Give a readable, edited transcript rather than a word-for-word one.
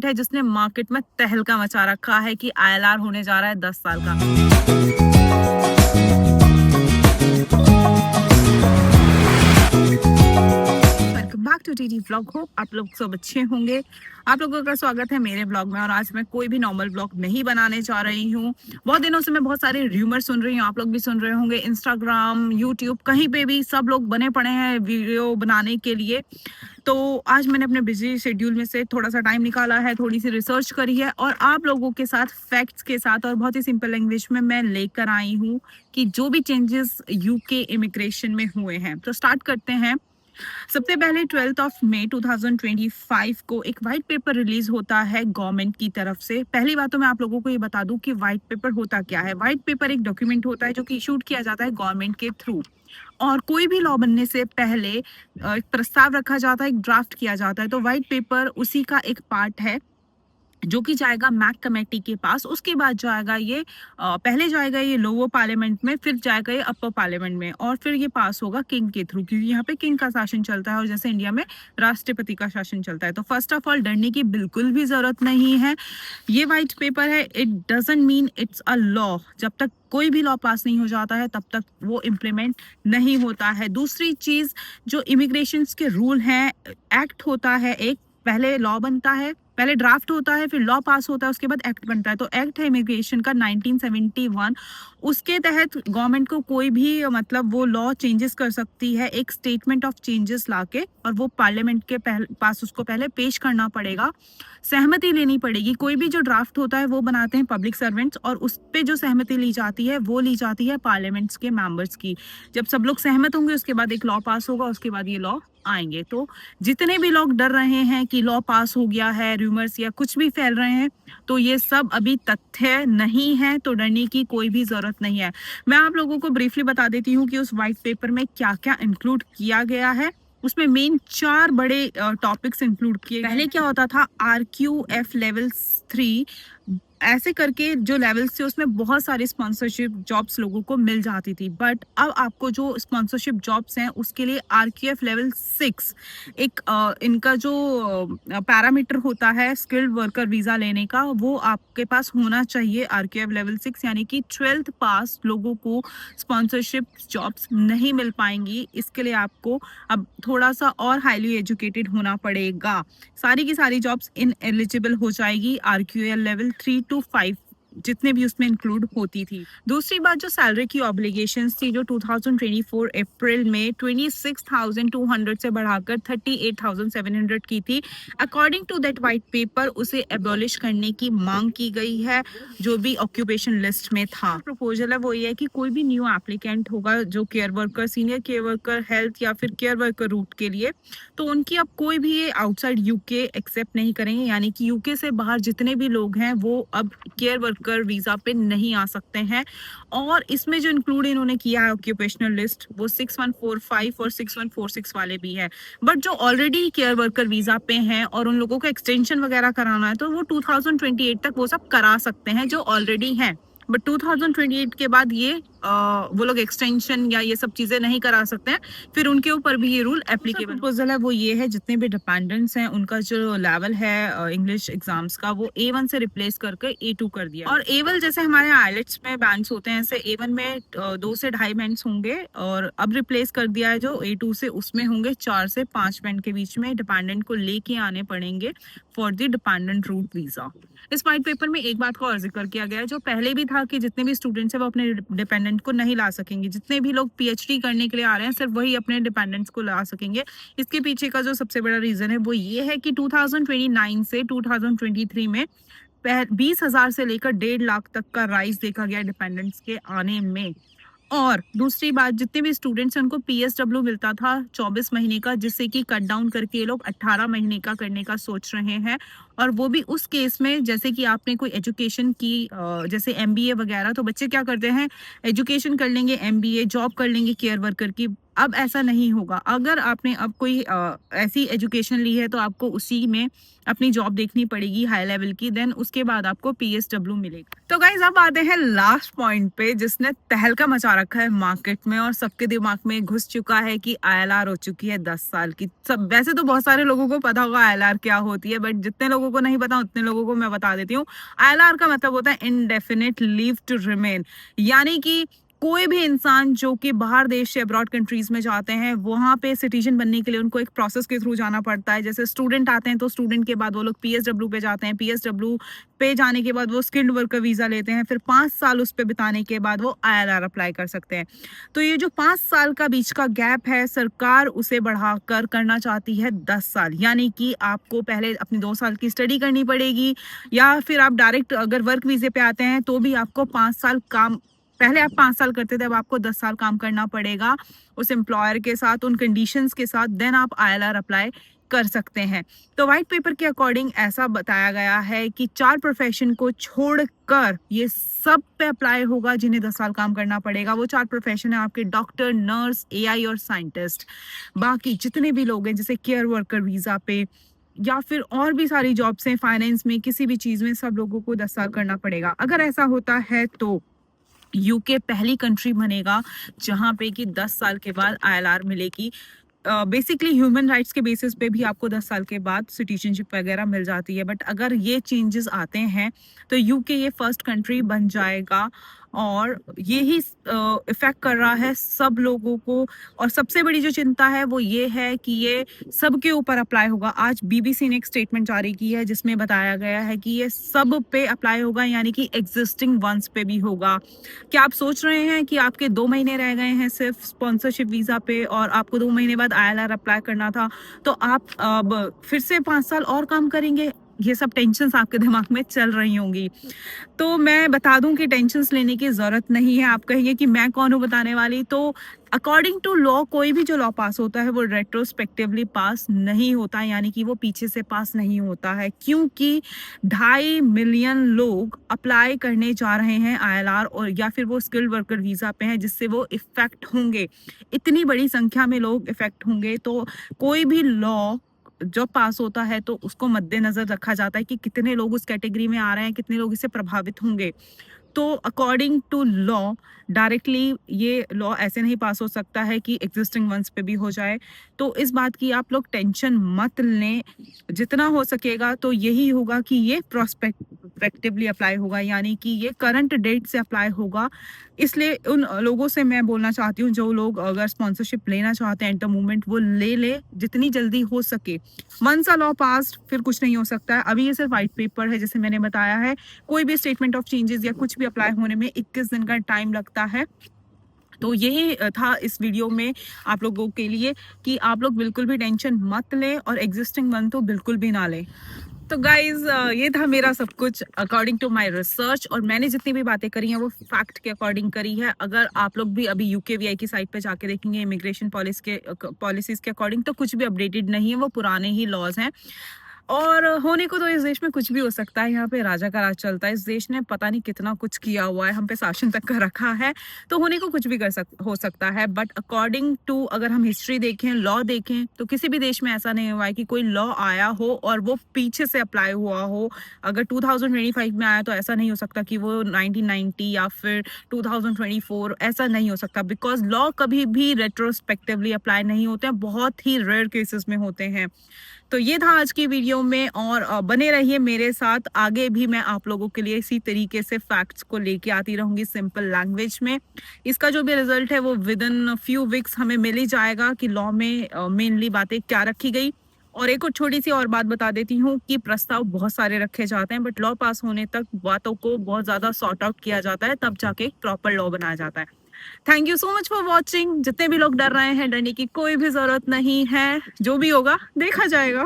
है जिसने मार्केट में तहलका मचा रखा है कि आईएलआर होने जा रहा है 10 साल का। Back to TT vlog. हो आप लोग सब अच्छे होंगे। आप लोगों का स्वागत है मेरे ब्लॉग में। और आज मैं कोई भी नॉर्मल ब्लॉग नहीं बनाने जा रही हूँ। बहुत दिनों से मैं बहुत सारे र्यूमर सुन रही हूँ, आप लोग भी सुन रहे होंगे। इंस्टाग्राम, यूट्यूब, कहीं पे भी सब लोग बने पड़े हैं वीडियो बनाने के लिए। तो आज मैंने अपने बिजी शेड्यूल में से थोड़ा सा टाइम निकाला है, थोड़ी सी रिसर्च करी है और आप लोगों के साथ फैक्ट्स के साथ और बहुत ही सिंपल लैंग्वेज में मैं लेकर आई हूँ कि जो भी चेंजेस यूके इमिग्रेशन में हुए हैं। तो स्टार्ट करते हैं। सबसे पहले 12 मई 2025 को एक वाइट पेपर रिलीज होता है गवर्नमेंट की तरफ से। पहली बात तो मैं आप लोगों को ये बता दूं कि वाइट पेपर होता क्या है। वाइट पेपर एक डॉक्यूमेंट होता है जो कि इशूड किया जाता है गवर्नमेंट के थ्रू, और कोई भी लॉ बनने से पहले एक प्रस्ताव रखा जाता है, एक ड्राफ्ट किया जाता है। तो वाइट पेपर उसी का एक पार्ट है जो कि जाएगा मैक कमेटी के पास। उसके बाद जाएगा ये पहले जाएगा ये लोअर पार्लियामेंट में, फिर जाएगा ये अपर पार्लियामेंट में, और फिर ये पास होगा किंग के थ्रू, क्योंकि यहाँ पे किंग का शासन चलता है और जैसे इंडिया में राष्ट्रपति का शासन चलता है। तो फर्स्ट ऑफ ऑल डरने की बिल्कुल भी जरूरत नहीं है। ये वाइट पेपर है, it doesn't mean it's a law. जब तक कोई भी लॉ पास नहीं हो जाता है तब तक वो इम्प्लीमेंट नहीं होता है। दूसरी चीज, जो इमिग्रेशन के रूल हैं, एक्ट होता है एक, पहले लॉ बनता है, पहले ड्राफ्ट होता है, फिर लॉ पास होता है, उसके बाद एक्ट बनता है। तो एक्ट है इमिग्रेशन का 1971। उसके तहत गवर्नमेंट को कोई भी मतलब वो लॉ चेंजेस कर सकती है एक स्टेटमेंट ऑफ चेंजेस लाके, और वो पार्लियामेंट के पास उसको पहले पेश करना पड़ेगा, सहमति लेनी पड़ेगी। कोई भी जो ड्राफ्ट होता है वो बनाते हैं पब्लिक सर्वेंट्स, और उस पे जो सहमति ली जाती है वो ली जाती है पार्लियामेंट्स के मेंबर्स की। जब सब लोग सहमत होंगे उसके बाद एक लॉ पास होगा, उसके बाद ये लॉ आएंगे। तो जितने भी लोग डर रहे हैं कि लॉ पास हो गया है, रूमर्स या कुछ भी फैल रहे हैं, तो ये सब अभी तथ्य नहीं है, तो डरने की कोई भी जरूरत नहीं है। मैं आप लोगों को ब्रीफली बता देती हूँ कि उस व्हाइट पेपर में क्या क्या इंक्लूड किया गया है। उसमें मेन 4 बड़े टॉपिक्स इंक्लूड किए। पहले क्या होता था, RQF लेवल 3 ऐसे करके जो लेवल्स थे उसमें बहुत सारी स्पॉन्सरशिप जॉब्स लोगों को मिल जाती थी। बट अब आपको जो स्पॉन्सरशिप जॉब्स हैं उसके लिए RQF लेवल 6 एक इनका जो पैरामीटर होता है स्किल्ड वर्कर वीजा लेने का, वो आपके पास होना चाहिए। RQF लेवल 6 यानी कि 12th पास लोगों को स्पॉन्सरशिप जॉब्स नहीं मिल पाएंगी। इसके लिए आपको अब थोड़ा सा और हाईली एजुकेटेड होना पड़ेगा। सारी की सारी जॉब्स इन एलिजिबल हो जाएगी RQL लेवल 3 to 5 जितने भी उसमें इंक्लूड होती थी। दूसरी बात, जो सैलरी की ऑब्लिगेशंस थी जो 2024 अप्रैल में 26,200 से बढ़ाकर 38,700 की थी, according to that white paper उसे एबॉलिश करने की मांग की गई है जो भी ऑक्यूपेशन लिस्ट में था। प्रपोजल है वो ये है कि कोई भी न्यू एप्लीकेंट होगा जो care worker, senior care worker, health या फिर केयर वर्कर रूट के लिए, तो उनकी अब कोई भी आउटसाइड यूके एक्सेप्ट नहीं करेंगे। यानी कि यूके से बाहर जितने भी लोग हैं वो अब केयर वर्कर वीजा पे नहीं आ सकते हैं। और इसमें जो इंक्लूड इन्होंने किया है ऑक्यूपेशनल लिस्ट, वो 6145 और 6146 वाले भी है। बट जो ऑलरेडी केयर वर्कर वीजा पे हैं और उन लोगों को एक्सटेंशन वगैरह कराना है तो वो 2028 तक वो सब करा सकते हैं जो ऑलरेडी हैं। बट 2028 के बाद ये वो लोग एक्सटेंशन या ये सब चीजें नहीं करा सकते हैं, फिर उनके ऊपर भी ये रूल एप्लीकेबल। प्रपोजल है वो ये है, जितने भी डिपेंडेंट्स हैं उनका जो लेवल है इंग्लिश एग्जाम्स का वो A1 से रिप्लेस करके A2 कर दिया। और A1 जैसे हमारे आइलेट्स में बैंड्स होते हैं, ऐसे A1 में 2 से 2.5 बैंड्स होंगे, और अब रिप्लेस कर दिया है जो A2 से, उसमें होंगे 4 से 5 बैंड के बीच में डिपेंडेंट को लेके आने पड़ेंगे for the dependent route visa. इस व्हाइट पेपर में एक बात का और जिक्र किया गया है जो पहले भी था कि जितने भी स्टूडेंट्स हैं वो अपने डिपेंडेंट को नहीं ला सकेंगे। जितने भी लोग PhD करने के लिए आ रहे हैं सिर्फ वही अपने डिपेंडेंट्स को ला सकेंगे। इसके पीछे का जो सबसे बड़ा रीजन है वो ये है कि 2029 से 2023 में 20,000 से लेकर 1.5 लाख तक का राइज देखा गया डिपेंडेंट्स के आने में। और दूसरी बात, जितने भी स्टूडेंट्स हैं उनको PSW मिलता था 24 महीने का, जिससे कि कट डाउन करके ये लोग 18 महीने का करने का सोच रहे हैं। और वो भी उस केस में जैसे कि आपने कोई एजुकेशन की, जैसे MBA वगैरह, तो बच्चे क्या करते हैं, एजुकेशन कर लेंगे, MBA, जॉब कर लेंगे केयर वर्कर की, अब ऐसा नहीं होगा। अगर आपने अब कोई ऐसी एजुकेशन ली है तो आपको उसी में अपनी जॉब देखनी पड़ेगी हाई लेवल की, देन उसके बाद आपको पीएसडब्ल्यू मिलेगा। तो गाइज अब आते हैं लास्ट पॉइंट पे जिसने तहलका मचा रखा है मार्केट में और सबके दिमाग में घुस चुका है कि आईएलआर हो चुकी है 10 साल की। सब वैसे तो बहुत सारे लोगों को पता होगा आईएलआर क्या होती है, बट जितने लोगों को नहीं पता उतने लोगों को मैं बता देती हूँ। आईएलआर का मतलब होता है इंडेफिनिट लीव टू रिमेन, यानी कि कोई भी इंसान जो कि बाहर देश से अब्रॉड कंट्रीज में जाते हैं, वहाँ पे सिटीजन बनने के लिए उनको एक प्रोसेस के थ्रू जाना पड़ता है। जैसे स्टूडेंट आते हैं तो स्टूडेंट के बाद वो लोग पीएसडब्ल्यू पे जाते हैं, पीएसडब्ल्यू पे जाने के बाद वो स्किल्ड वर्कर वीजा लेते हैं, फिर 5 साल उस पे बिताने के बाद वो आईएलआर अप्लाई कर सकते हैं। तो ये जो 5 साल का बीच का गैप है, सरकार उसे बढ़ाकर करना चाहती है 10 साल, यानी कि आपको पहले अपनी 2 साल की स्टडी करनी पड़ेगी, या फिर आप डायरेक्ट अगर वर्क वीजे पे आते हैं तो भी आपको 5 साल काम, पहले आप 5 साल करते थे, अब आपको 10 साल काम करना पड़ेगा उस एम्प्लॉयर के साथ, उन कंडीशंस के साथ, देन आप आईएलआर अप्लाई कर सकते हैं। तो व्हाइट पेपर के अकॉर्डिंग ऐसा बताया गया है कि 4 प्रोफेशन को छोड़कर ये सब पे अप्लाई होगा जिन्हें 10 साल काम करना पड़ेगा। वो 4 प्रोफेशन है आपके डॉक्टर, नर्स, एआई और साइंटिस्ट। बाकी जितने भी लोग हैं जैसे केयर वर्कर वीजा पे या फिर और भी सारी जॉब्स हैं, फाइनेंस में, किसी भी चीज में, सब लोगों को 10 साल करना पड़ेगा। अगर ऐसा होता है तो यूके पहली कंट्री बनेगा जहां पे कि 10 साल के बाद आईएलआर मिलेगी। बेसिकली ह्यूमन राइट्स के बेसिस पे भी आपको 10 साल के बाद सिटीजनशिप वगैरह मिल जाती है, बट अगर ये चेंजेस आते हैं तो यूके ये फर्स्ट कंट्री बन जाएगा और यही इफेक्ट कर रहा है सब लोगों को। और सबसे बड़ी जो चिंता है वो ये है कि ये सबके ऊपर अप्लाई होगा। आज बीबीसी ने एक स्टेटमेंट जारी की है जिसमें बताया गया है कि ये सब पे अप्लाई होगा, यानी कि एग्जिस्टिंग वंस पे भी होगा। क्या आप सोच रहे हैं कि आपके 2 महीने रह गए हैं सिर्फ स्पॉन्सरशिप वीजा पे और आपको 2 महीने बाद आईएलआर अप्लाई करना था, तो आप अब फिर से 5 साल और काम करेंगे? ये सब टेंशन्स आपके दिमाग में चल रही होंगी। तो मैं बता दूं कि टेंशन्स लेने की ज़रूरत नहीं है। आप कहेंगे कि मैं कौन हूँ बताने वाली, तो अकॉर्डिंग टू लॉ कोई भी जो लॉ पास होता है वो रेट्रोस्पेक्टिवली पास नहीं होता, यानी कि वो पीछे से पास नहीं होता है, क्योंकि 2.5 मिलियन लोग अप्लाई करने जा रहे हैं आईएलआर और या फिर वो स्किल्ड वर्कर वीज़ा पे हैं जिससे वो इफ़ेक्ट होंगे। इतनी बड़ी संख्या में लोग इफ़ेक्ट होंगे, तो कोई भी लॉ जब पास होता है तो उसको मद्देनजर रखा जाता है कि कितने लोग उस कैटेगरी में आ रहे हैं, कितने लोग इससे प्रभावित होंगे। तो अकॉर्डिंग टू लॉ डायरेक्टली ये लॉ ऐसे नहीं पास हो सकता है कि एग्जिस्टिंग वंस पे भी हो जाए। तो इस बात की आप लोग टेंशन मत लें। जितना हो सकेगा तो यही होगा कि ये प्रोस्पेक्टिवली अप्लाई होगा, यानी कि ये करंट डेट से अप्लाई होगा। इसलिए उन लोगों से मैं बोलना चाहती हूँ जो लोग अगर स्पॉन्सरशिप लेना चाहते हैं एट द मोमेंट, वो ले जितनी जल्दी हो सके। वंस अ लॉ पास फिर कुछ नहीं हो सकता है। अभी ये सिर्फ व्हाइट पेपर है जैसे मैंने बताया है। कोई भी स्टेटमेंट ऑफ चेंजेस या कुछ भी अप्लाई होने में 21 दिन का टाइम लगता है। तो यही था इस वीडियो में आप लोगों के लिए कि आप लोग बिल्कुल भी टेंशन मत लें और एग्जिस्टिंग वन तो बिल्कुल भी ना लें। तो गाइज ये था मेरा सब कुछ अकॉर्डिंग टू माय रिसर्च, और मैंने जितनी भी बातें करी हैं वो फैक्ट के अकॉर्डिंग करी है। अगर आप लोग भी अभी यूकेवीआई की साइट पे जाके देखेंगे इमिग्रेशन पॉलिसीज के अकॉर्डिंग, तो कुछ भी अपडेटेड नहीं है, वो पुराने ही लॉज हैं। और होने को तो इस देश में कुछ भी हो सकता है। यहाँ पे राजा का राज चलता है। इस देश ने पता नहीं कितना कुछ किया हुआ है, हम पे शासन तक कर रखा है, तो होने को कुछ भी हो सकता है। बट अकॉर्डिंग टू अगर हम हिस्ट्री देखें, लॉ देखें, तो किसी भी देश में ऐसा नहीं हुआ है कि कोई लॉ आया हो और वो पीछे से अप्लाई हुआ हो। अगर 2025 में आया तो ऐसा नहीं हो सकता कि वो 1990 या फिर 2024, ऐसा नहीं हो सकता, बिकॉज लॉ कभी भी रेट्रोस्पेक्टिवली अप्लाई नहीं होते हैं, बहुत ही रेयर केसेस में होते हैं। तो ये था आज की वीडियो में, और बने रहिए मेरे साथ। आगे भी मैं आप लोगों के लिए इसी तरीके से फैक्ट्स को लेके आती रहूंगी सिंपल लैंग्वेज में। इसका जो भी रिजल्ट है वो विद इन फ्यू वीक्स हमें मिल ही जाएगा कि लॉ में मेनली बातें क्या रखी गई। और एक और छोटी सी और बात बता देती हूँ कि प्रस्ताव बहुत सारे रखे जाते हैं, बट लॉ पास होने तक बातों को बहुत ज्यादा सॉर्ट आउट किया जाता है, तब जाके प्रॉपर लॉ बनाया जाता है। Thank you so much for watching. जितने भी लोग डर रहे हैं, डरने की कोई भी जरूरत नहीं है, जो भी होगा देखा जाएगा।